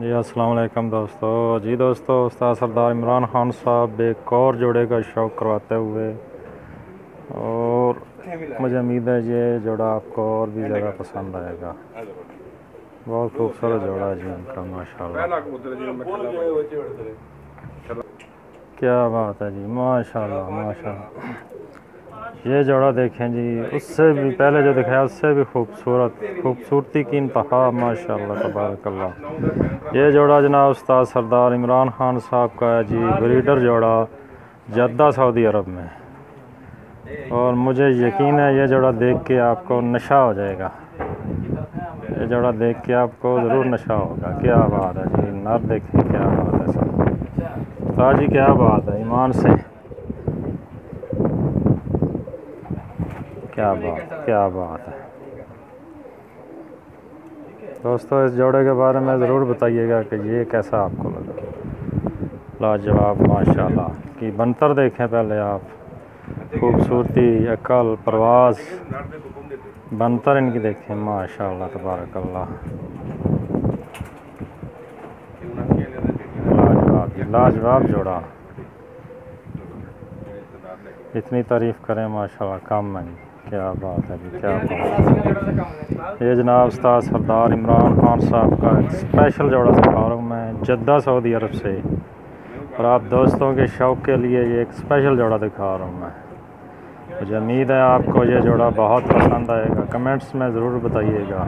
जी अस्सलाम वालेकुम दोस्तों उस्ताद सरदार इमरान खान साहब एक और जोड़े का शौक़ करवाते हुए, और मुझे उम्मीद है ये जोड़ा आपको और भी ज़्यादा पसंद आएगा। बहुत खूबसूरत जोड़ा है जी इनका, माशाल्लाह। क्या बात है जी, माशाल्लाह माशाल्लाह। ये जोड़ा देखें जी, उससे भी पहले जो दिखाया उससे भी खूबसूरती की इंतहा, माशाल्लाह तबारकल्लाह। ये जोड़ा जनाब उस्ताद सरदार इमरान खान साहब का है जी, ब्रीडर जोड़ा जद्दा सऊदी अरब में। और मुझे यकीन है ये जोड़ा देख के आपको नशा हो जाएगा। ये जोड़ा देख के आपको ज़रूर नशा होगा। क्या बात है जी, नर देखें, क्या बात है सब उस्ताद जी, क्या बात है, ईमान से क्या बात है दोस्तों। इस जोड़े के बारे में ज़रूर बताइएगा कि ये कैसा आपको लगा। लाजवाब माशाल्लाह की बनतर देखें पहले आप, खूबसूरती, अकल, परवाज़, बनतर इनकी देखें, माशाल्लाह तबारकल्लाह। लाजवाब जोड़ा, इतनी तारीफ़ करें माशाल्लाह कम है। क्या बात है जी, क्या बात है। ये जनाब उस्ताद सरदार इमरान खान साहब का एक स्पेशल जोड़ा दिखा रहा हूँ मैं जद्दा सऊदी अरब से, और आप दोस्तों के शौक़ के लिए ये एक स्पेशल जोड़ा दिखा रहा हूँ मैं। मुझे उम्मीद है आपको ये जोड़ा बहुत पसंद आएगा। कमेंट्स में ज़रूर बताइएगा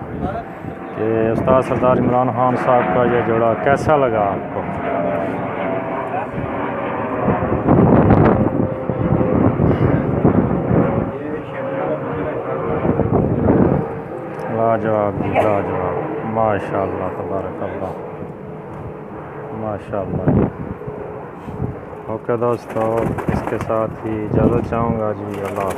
कि उस्ताद सरदार इमरान खान साहब का ये जोड़ा कैसा लगा आपको। लाजवाब जी, लाजवाब, माशाल्लाह तबारकल्लाह, माशाल्लाह जी। ओके दोस्तों, इसके साथ ही इजाज़त चाहूँगा जी, अल्लाह।